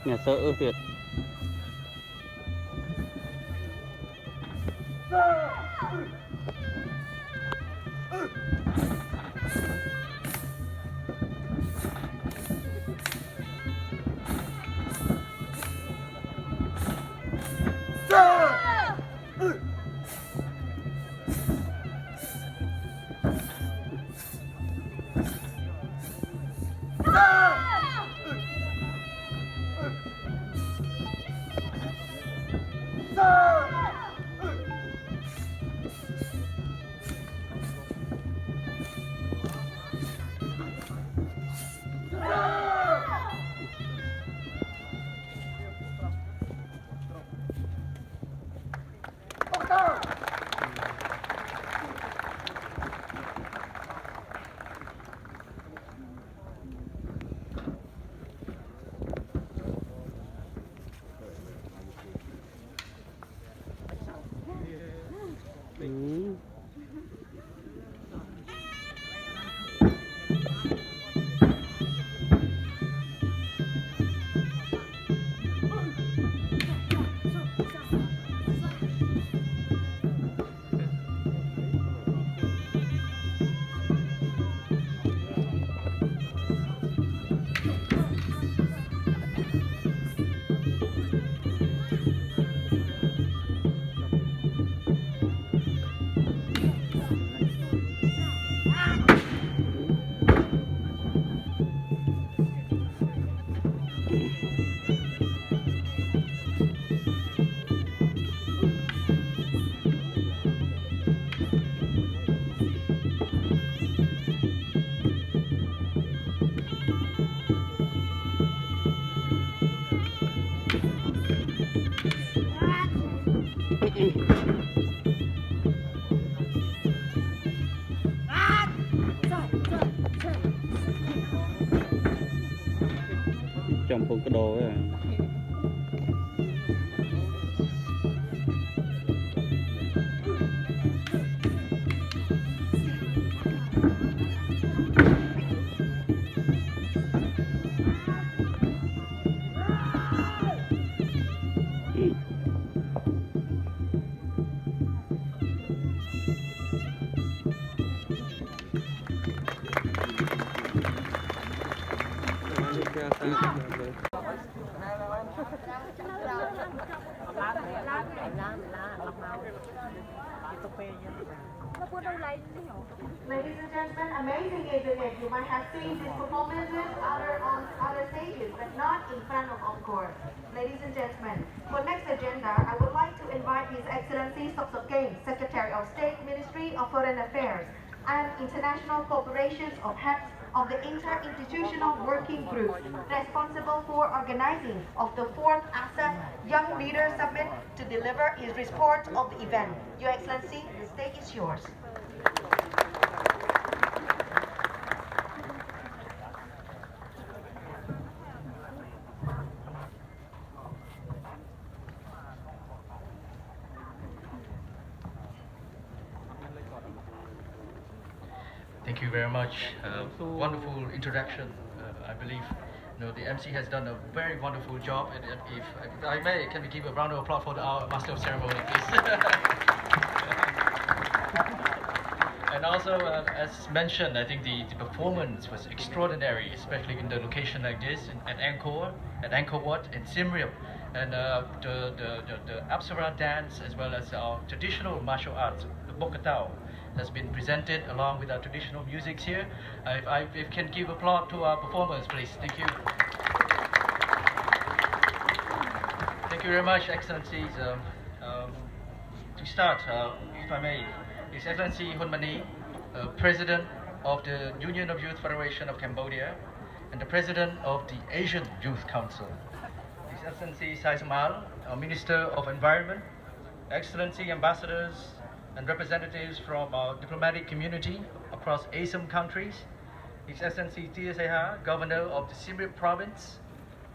nhà sợ ư tuyệt trong phong cái đồ ấy à. Ladies and gentlemen, amazing isn't it? You might have seen these performances on other stages, but not in front of encore. Ladies and gentlemen, for next agenda, I would like to invite His Excellency Sopsokeng, Secretary of State, Ministry of Foreign Affairs, and International Corporations of heads of the Interinstitutional Working Group responsible for organizing of the 4th ASEAN Young Leaders Summit to deliver his report of the event. Your Excellency, the stage is yours. Thank you very much. Wonderful introduction. I believe the MC has done a very wonderful job. And if I may, can we give a round of applause for our Master of Ceremony, please? And also, as mentioned, I think the performance was extraordinary, especially in the location like this, at Angkor Wat, in Siem Reap. And the Apsara dance, as well as our traditional martial arts, the Bokatao, has been presented along with our traditional music here. If you can give applause to our performers, please. Thank you. Thank you very much, Excellencies. To start, if I may, His Excellency Hun Mani, President of the Union of Youth Federation of Cambodia, and the President of the Asian Youth Council. His Excellency Sai Samal, our Minister of Environment, Excellency Ambassadors, and representatives from our diplomatic community across ASEAN countries, His Excellency Tia Seha, Governor of the Siem Reap Province,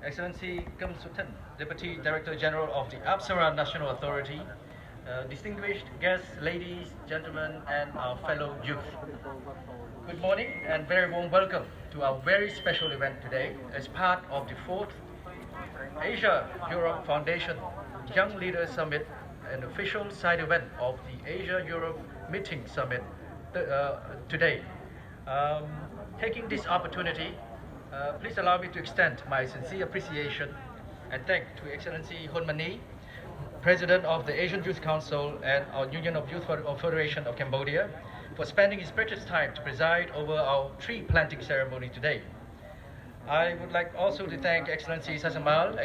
Excellency Kum Sutan, Deputy Director General of the Apsara National Authority, distinguished guests, ladies, gentlemen, and our fellow youth. Good morning and very warm welcome to our very special event today as part of the 4th Asia Europe Foundation Young Leaders Summit, an official side event of the Asia Europe Meeting Summit today. Taking this opportunity, please allow me to extend my sincere appreciation and thank to Excellency Hun Mani, President of the Asian Youth Council and our Union of Youth Federation of Cambodia, for spending his precious time to preside over our tree planting ceremony today. I would like also to thank Excellency Sasamal,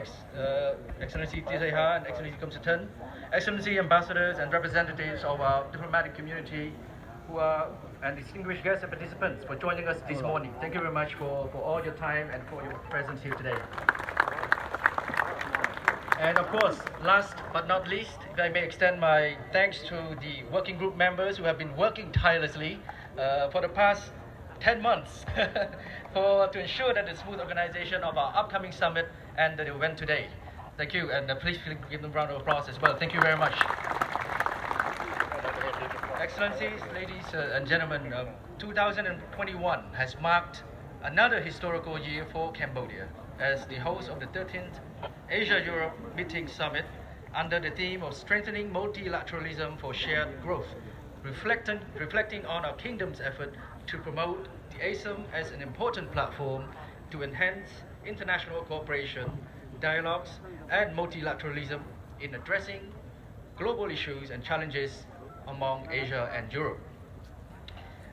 Excellency Tiseha, and Excellency Kumsatan, Excellency ambassadors and representatives of our diplomatic community who are and distinguished guests and participants for joining us this morning. Thank you very much for all your time and for your presence here today. And of course, last but not least, if I may extend my thanks to the working group members who have been working tirelessly for the past 10 months to ensure that the smooth organization of our upcoming summit and the event today. Thank you, and please give them a round of applause as well. Thank you very much. Excellencies, ladies and gentlemen, 2021 has marked another historical year for Cambodia as the host of the 13th Asia-Europe Meeting Summit under the theme of strengthening multilateralism for shared growth, reflecting on our kingdom's effort to promote the ASEM as an important platform to enhance international cooperation, dialogues, and multilateralism in addressing global issues and challenges among Asia and Europe.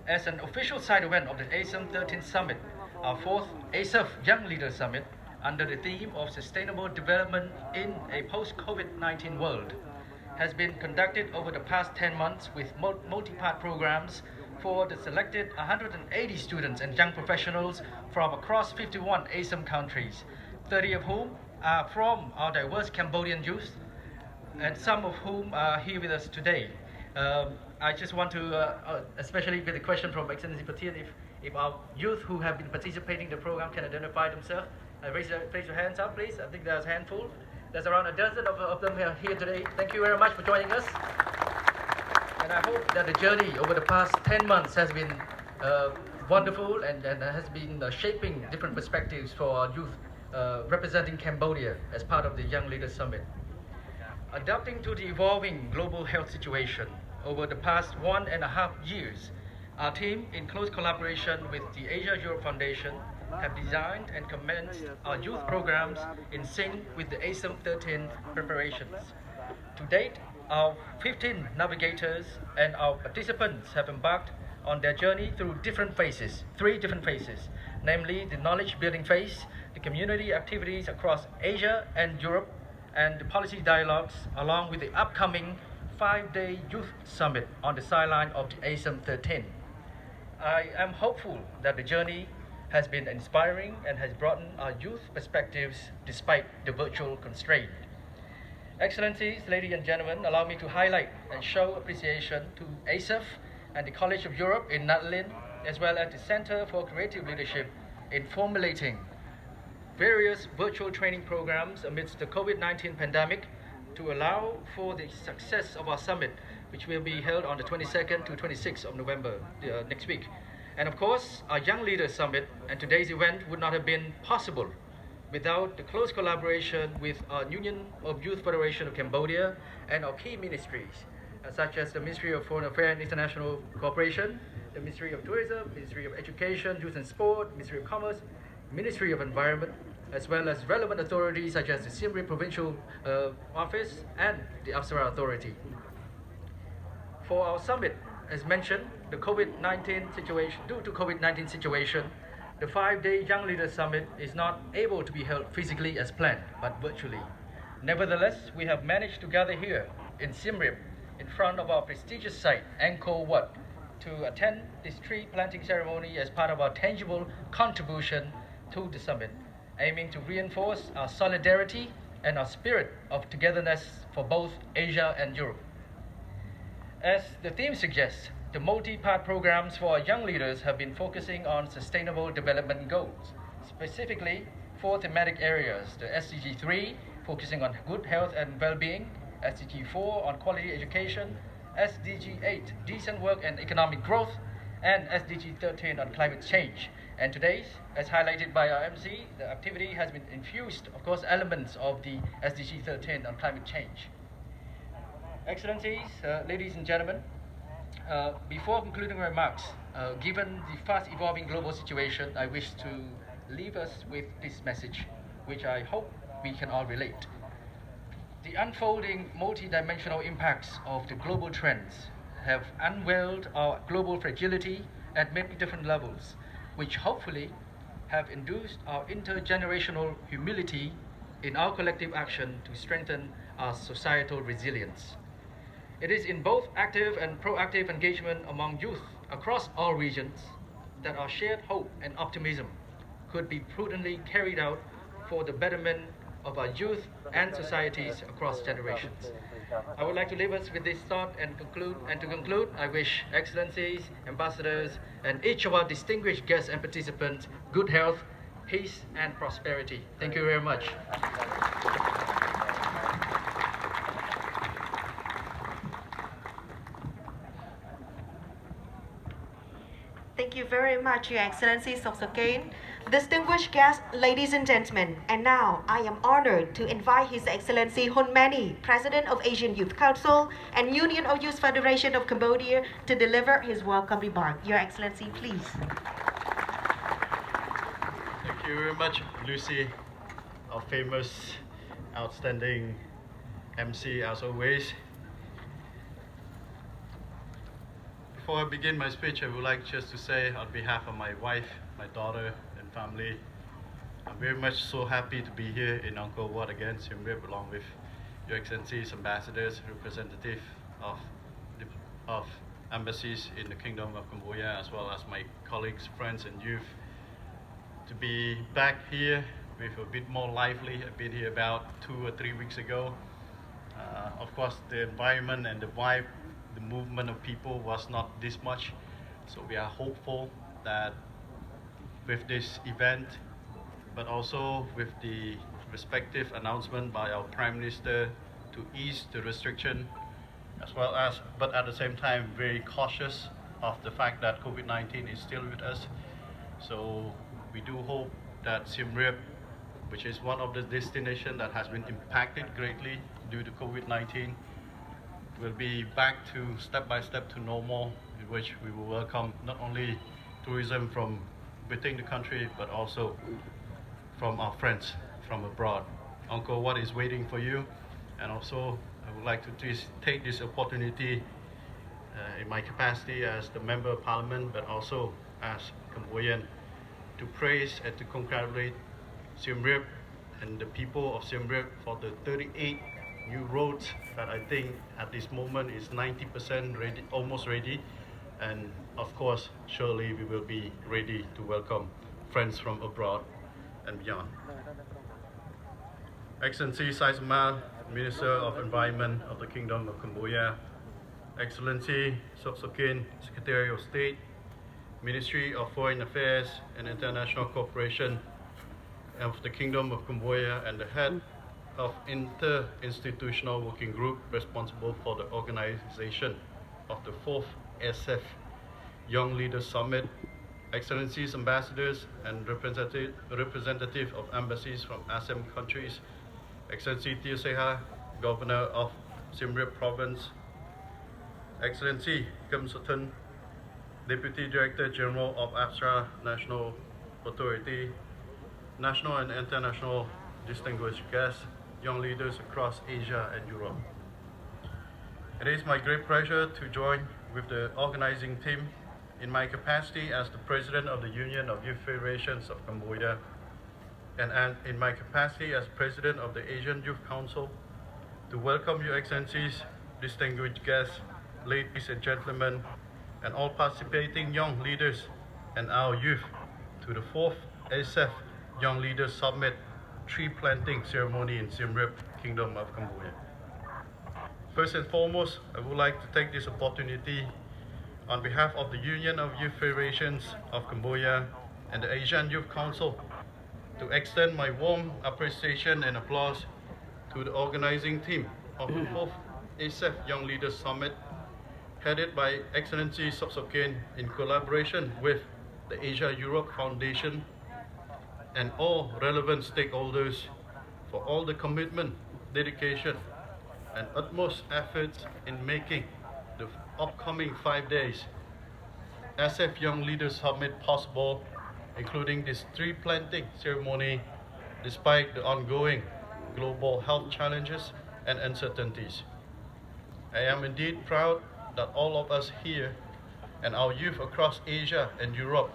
As an official side event of the ASEM 13th Summit, our fourth ASEF Young Leaders Summit, under the theme of sustainable development in a post-COVID-19 world, has been conducted over the past 10 months with multi-part programs for the selected 180 students and young professionals from across 51 ASEM countries, 30 of whom are from our diverse Cambodian youth, and some of whom are here with us today. I just want to, especially with the question from Excellency Patil, if our youth who have been participating in the program can identify themselves. Raise your hands up, please. I think there's a handful. There's around a dozen of them here today. Thank you very much for joining us. And I hope that the journey over the past 10 months has been wonderful and has been shaping different perspectives for our youth representing Cambodia as part of the Young Leaders Summit. Adapting to the evolving global health situation over the past 1.5 years, our team, in close collaboration with the Asia Europe Foundation, have designed and commenced our youth programs in sync with the ASEM 13 preparations. To date, our 15 navigators and our participants have embarked on their journey through three different phases, namely the knowledge building phase, the community activities across Asia and Europe, and the policy dialogues, along with the upcoming 5-day youth summit on the sideline of the ASEM 13. I am hopeful that the journey has been inspiring and has broadened our youth perspectives despite the virtual constraint. Excellencies, ladies and gentlemen, allow me to highlight and show appreciation to ASEF and the College of Europe in Nutlin, as well as the Center for Creative Leadership in formulating various virtual training programs amidst the COVID-19 pandemic to allow for the success of our summit, which will be held on the 22nd to 26th of November next week. And of course, our Young Leaders Summit and today's event would not have been possible without the close collaboration with our Union of Youth Federation of Cambodia and our key ministries, such as the Ministry of Foreign Affairs and International Cooperation, the Ministry of Tourism, Ministry of Education, Youth and Sport, Ministry of Commerce, Ministry of Environment, as well as relevant authorities such as the Siem Reap Provincial Office and the Apsara Authority. For our summit, as mentioned, due to COVID-19 situation, the 5-day Young Leaders Summit is not able to be held physically as planned, but virtually. Nevertheless, we have managed to gather here in Siem Reap, in front of our prestigious site, Angkor Wat, to attend this tree planting ceremony as part of our tangible contribution to the summit, aiming to reinforce our solidarity and our spirit of togetherness for both Asia and Europe. As the theme suggests, the multi-part programs for our young leaders have been focusing on sustainable development goals, specifically 4 thematic areas: the SDG 3, focusing on good health and well-being, SDG 4 on quality education, SDG 8, decent work and economic growth, and SDG 13 on climate change. And today, as highlighted by our MC, the activity has been infused, of course, elements of the SDG 13 on climate change. Excellencies, ladies and gentlemen, before concluding my remarks, given the fast evolving global situation, I wish to leave us with this message, which I hope we can all relate. The unfolding multidimensional impacts of the global trends have unveiled our global fragility at many different levels, which hopefully have induced our intergenerational humility in our collective action to strengthen our societal resilience. It is in both active and proactive engagement among youth across all regions that our shared hope and optimism could be prudently carried out for the betterment of our youth and societies across generations. I would like to leave us with this thought and to conclude, I wish Excellencies, Ambassadors, and each of our distinguished guests and participants good health, peace, and prosperity. Thank you very much. Thank you very much, Your Excellency Soksokain. Distinguished guests, ladies and gentlemen, and now I am honored to invite His Excellency Hun Mani, President of Asian Youth Council and Union of Youth Federation of Cambodia, to deliver his welcome remark. Your Excellency, please. Thank you very much, Lucy, our famous, outstanding MC as always. Before I begin my speech, I would like just to say on behalf of my wife, my daughter, and family, I'm very much so happy to be here in Angkor Wat again, Siem Reap, along with Your Excellencies, ambassadors, representative of embassies in the Kingdom of Cambodia, as well as my colleagues, friends, and youth. To be back here with a bit more lively. I've been here about 2 or 3 weeks ago. Of course, the environment and the vibe, the movement of people was not this much. So we are hopeful that with this event, but also with the respective announcement by our Prime Minister to ease the restriction, as well as, but at the same time, very cautious of the fact that COVID-19 is still with us. So we do hope that Siem Reap, which is one of the destinations that has been impacted greatly due to COVID-19, will be back to step by step to normal, in which we will welcome not only tourism from within the country, but also from our friends from abroad. Angkor Wat is waiting for you, and also I would like to take this opportunity in my capacity as the Member of Parliament, but also as Cambodian, to praise and to congratulate Siem Reap and the people of Siem Reap for the 38 new roads that I think at this moment is 90% ready, almost ready. And of course, surely we will be ready to welcome friends from abroad and beyond. Excellency Sai Samal, Minister of Environment of the Kingdom of Cambodia, Excellency Soksokain, Secretary of State, Ministry of Foreign Affairs and International Cooperation of the Kingdom of Cambodia, and the head of Inter-Institutional Working Group responsible for the organization of the 4th SF Young Leaders Summit, Excellencies, Ambassadors, and representative of embassies from ASEAN countries, Excellency Tia Seha, Governor of Siem Reap Province, Excellency Kim Sutton, Deputy Director General of APSRA National Authority, national and international distinguished guests, young leaders across Asia and Europe. It is my great pleasure to join with the organizing team in my capacity as the President of the Union of Youth Federations of Cambodia, and in my capacity as President of the Asian Youth Council, to welcome Your Excellencies, distinguished guests, ladies and gentlemen, and all participating young leaders and our youth to the 4th ASEF Young Leaders Summit tree planting ceremony in Siem Reap, Kingdom of Cambodia. First and foremost, I would like to take this opportunity on behalf of the Union of Youth Federations of Cambodia and the Asian Youth Council to extend my warm appreciation and applause to the organizing team of the 4th ASEF Young Leaders Summit, headed by Excellency Soksokain in collaboration with the Asia-Europe Foundation, and all relevant stakeholders for all the commitment, dedication, and utmost efforts in making the upcoming 5 days SF Young Leaders Summit possible, including this tree planting ceremony, despite the ongoing global health challenges and uncertainties. I am indeed proud that all of us here and our youth across Asia and Europe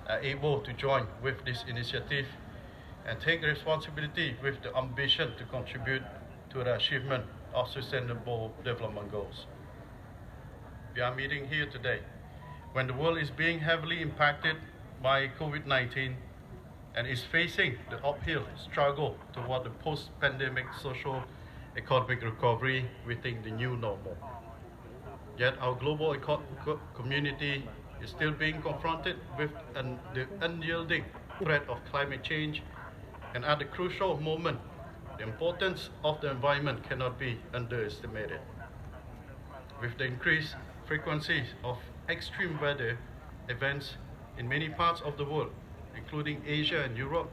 are able to join with this initiative and take responsibility with the ambition to contribute to the achievement of Sustainable Development Goals. We are meeting here today when the world is being heavily impacted by COVID-19 and is facing the uphill struggle toward the post-pandemic social economic recovery within the new normal. Yet our global community is still being confronted with the unyielding threat of climate change, and at the crucial moment, the importance of the environment cannot be underestimated. With the increased frequencies of extreme weather events in many parts of the world, including Asia and Europe,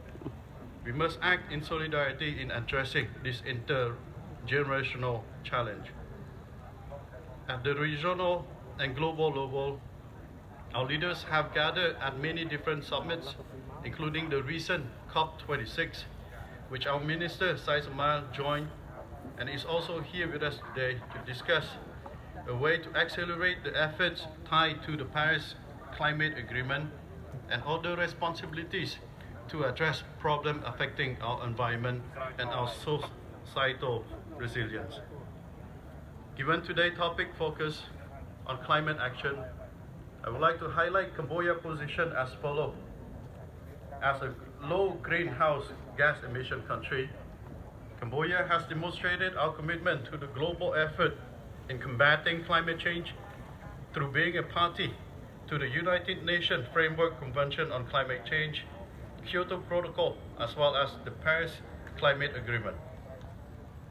we must act in solidarity in addressing this intergenerational challenge. At the regional and global level, our leaders have gathered at many different summits, including the recent COP26, which our Minister Saisamal joined and is also here with us today to discuss a way to accelerate the efforts tied to the Paris Climate Agreement and other responsibilities to address problems affecting our environment and our societal resilience. Given today's topic focus on climate action, I would like to highlight Cambodia's position as follows. As a low greenhouse gas emission country, Cambodia has demonstrated our commitment to the global effort in combating climate change through being a party to the United Nations Framework Convention on Climate Change, Kyoto Protocol, as well as the Paris Climate Agreement.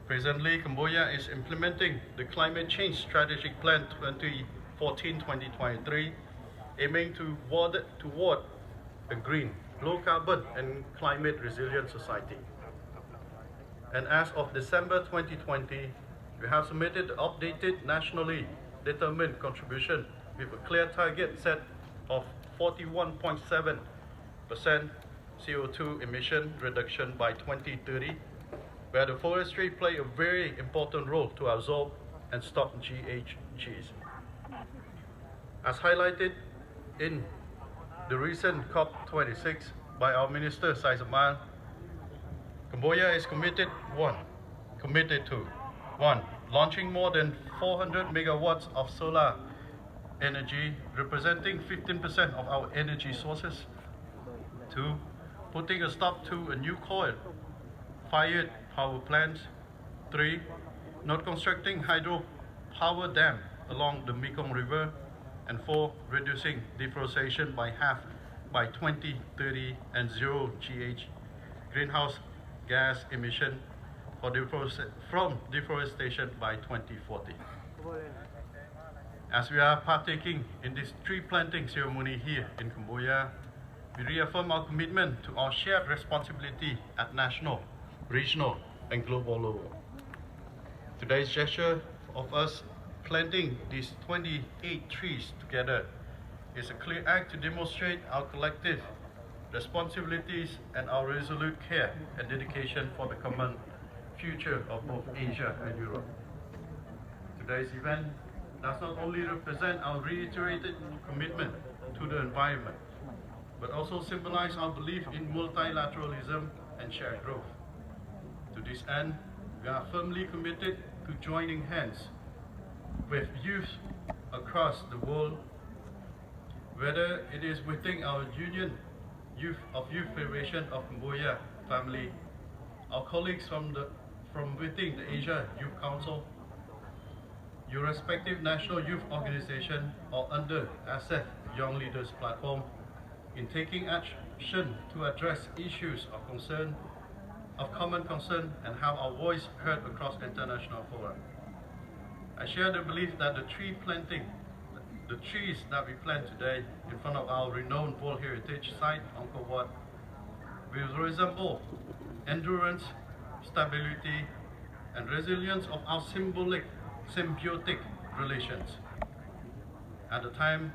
Presently, Cambodia is implementing the Climate Change Strategic Plan 2014-2023, aiming toward a green, low-carbon and climate-resilient society. And as of December 2020, we have submitted the updated nationally determined contribution with a clear target set of 41.7% CO2 emission reduction by 2030, where the forestry play a very important role to absorb and stop GHGs. As highlighted in the recent COP26 by our Minister Saisamal, Cambodia is committed to launching more than 400 megawatts of solar energy, representing 15% of our energy sources. 2, putting a stop to a new coal-fired power plants. 3, not constructing hydro power dam along the Mekong River. And 4, reducing deforestation by half by 2030 and zero greenhouse gas emission from deforestation by 2040. As we are partaking in this tree planting ceremony here in Cambodia, we reaffirm our commitment to our shared responsibility at national, regional, and global level. Today's gesture of us planting these 28 trees together is a clear act to demonstrate our collective responsibilities and our resolute care and dedication for the common future of both Asia and Europe. Today's event does not only represent our reiterated commitment to the environment, but also symbolize our belief in multilateralism and shared growth. To this end, we are firmly committed to joining hands with youth across the world, whether it is within our Youth Federation of Cambodia family, our colleagues from within the Asia Youth Council, your respective national youth organization, or under SF Young Leaders Platform, in taking action to address issues of common concern and have our voice heard across international fora. I share the belief that the the trees that we plant today in front of our renowned World Heritage Site, Angkor Wat, will resemble endurance, stability, and resilience of our symbiotic relations. At the time,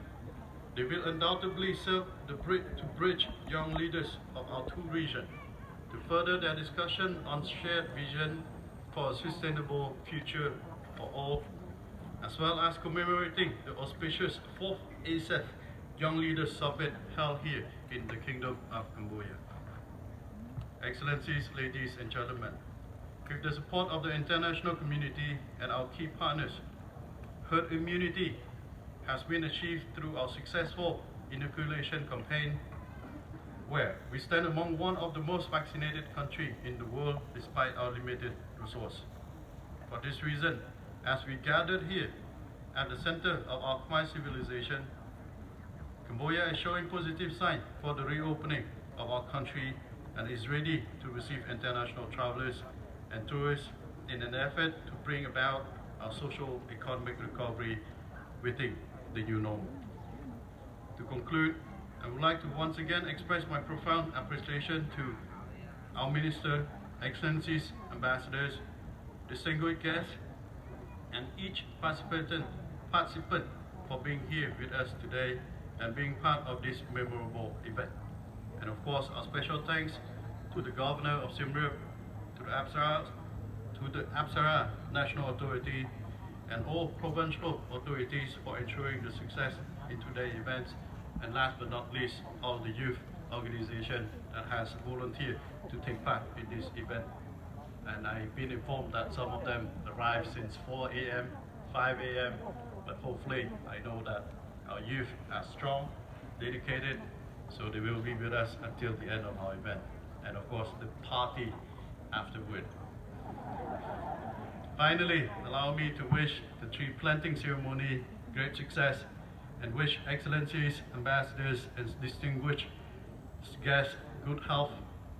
they will undoubtedly serve to bridge young leaders of our two regions to further their discussion on shared vision for a sustainable future for all, as well as commemorating the auspicious 4th ASEF Young Leaders Summit held here in the Kingdom of Cambodia. Excellencies, ladies and gentlemen, with the support of the international community and our key partners, herd immunity has been achieved through our successful inoculation campaign, where we stand among one of the most vaccinated countries in the world despite our limited resource. For this reason, as we gathered here at the center of our Khmer civilization, Cambodia is showing positive signs for the reopening of our country and is ready to receive international travelers and tourists in an effort to bring about our social economic recovery within the new normal. To conclude, I would like to once again express my profound appreciation to our Minister, Excellencies, Ambassadors, distinguished guests, and each participant for being here with us today and being part of this memorable event. And of course, our special thanks to the Governor of Siem Reap, to the Apsara National Authority, and all provincial authorities for ensuring the success in today's events, and last but not least, all the youth organization that has volunteered to take part in this event. And I've been informed that some of them arrived since 4 a.m., 5 a.m., but hopefully I know that our youth are strong, dedicated, so they will be with us until the end of our event. And of course, the party afterward. Finally, allow me to wish the tree planting ceremony great success and wish Excellencies, Ambassadors, and distinguished guests good health,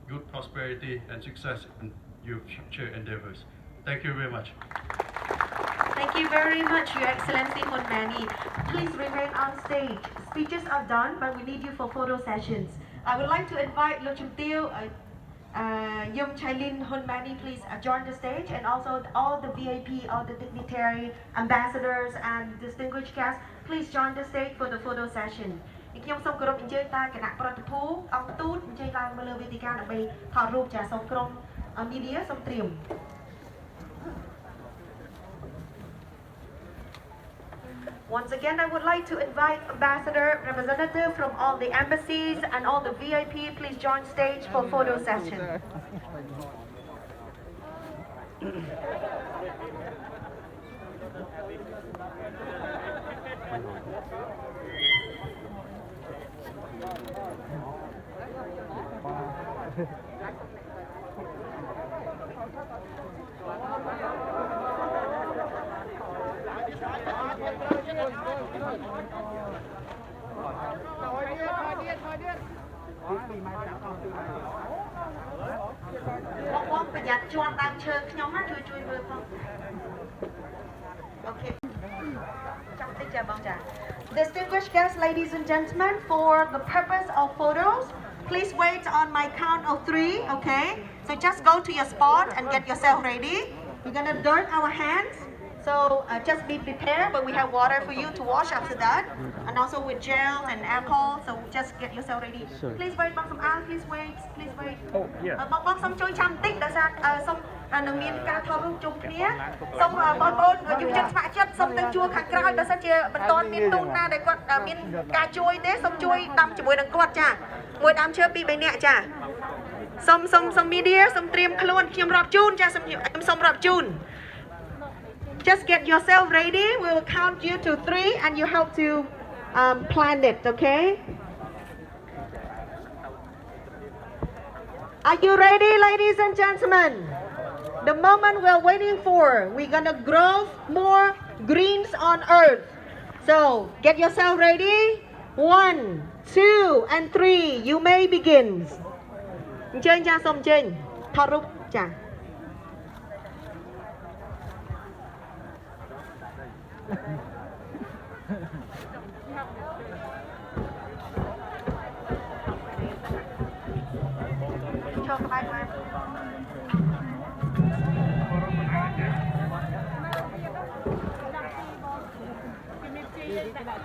good prosperity, and success in your future endeavors. Thank you very much. Thank you very much, Your Excellency Hun Mani. Please remain on stage. Speeches are done, but we need you for photo sessions. I would like to invite Lochum Teo, Yum Chailin Hun Mani, please join the stage, and also all the VIP, all the dignitary, ambassadors, and distinguished guests, please join the stage for the photo session. ខ្ញុំសូមគោរពអញ្ជើញតាគណៈប្រតិភូអង្គទូតអញ្ជើញឡើងមកលើវេទិកាដើម្បីថតរូបចាសូមក្រុម media សូមត្រៀម Once again, I would like to invite ambassador, representative from all the embassies and all the VIP, please join stage for photo session. Okay. Distinguished guests, ladies and gentlemen, for the purpose of photos, please wait on my count of 3, okay? So just go to your spot and get yourself ready. We're gonna dirt our hands, so just be prepared, but we have water for you to wash after that, and also with gel and alcohol, so just get yourself ready. Please wait, please wait, please wait. Oh, yeah. Some chui chăm tích, some នឹងមានការថតរូបជុំគ្នាសូមបងប្អូនយុវជនស្ម័គ្រចិត្តសូមទៅជួខាងក្រោយបើសិនជាមិនទាន់មានទូនណាដែលគាត់មានការជួយទេសូមជួយដាំជាមួយនឹងគាត់ចាមួយដើមឈើ2 3នាក់ចាសូម media សូមត្រៀមខ្លួនខ្ញុំរាប់ជូនចាសូមរាប់ជូន Just get yourself ready. We will count you to 3 and you have to plan it, okay? Are you ready, ladies and gentlemen? The moment we're waiting for, we're gonna grow more greens on earth. So get yourself ready. 1, 2, and 3. You may begin. អញ្ជើញចាសូមអញ្ជើញថតរូបចា អ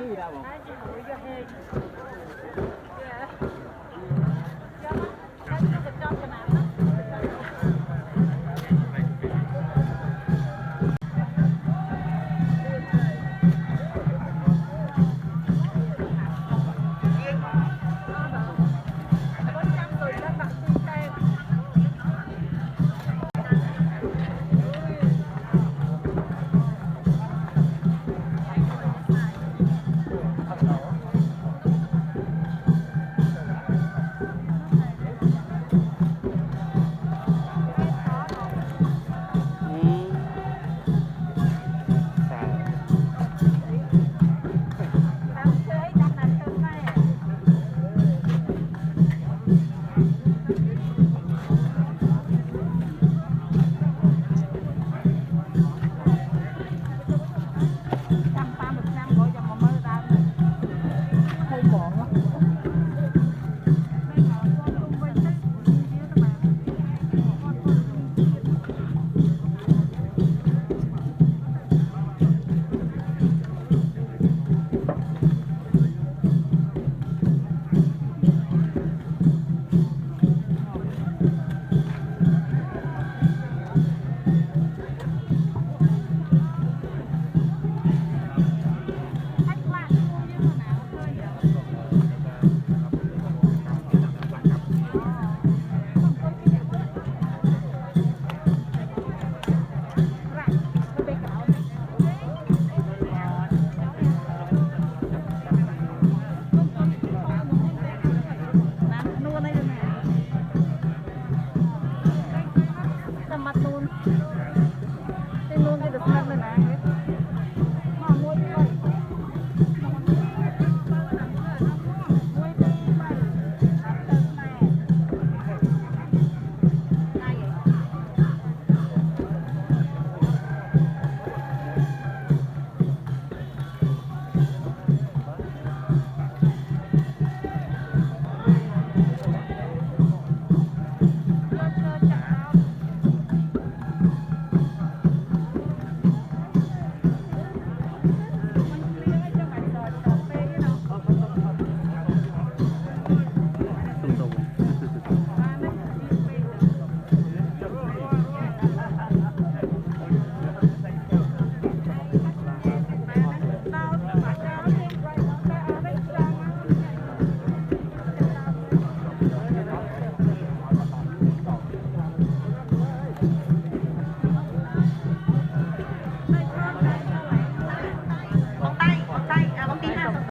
ទីដែរបង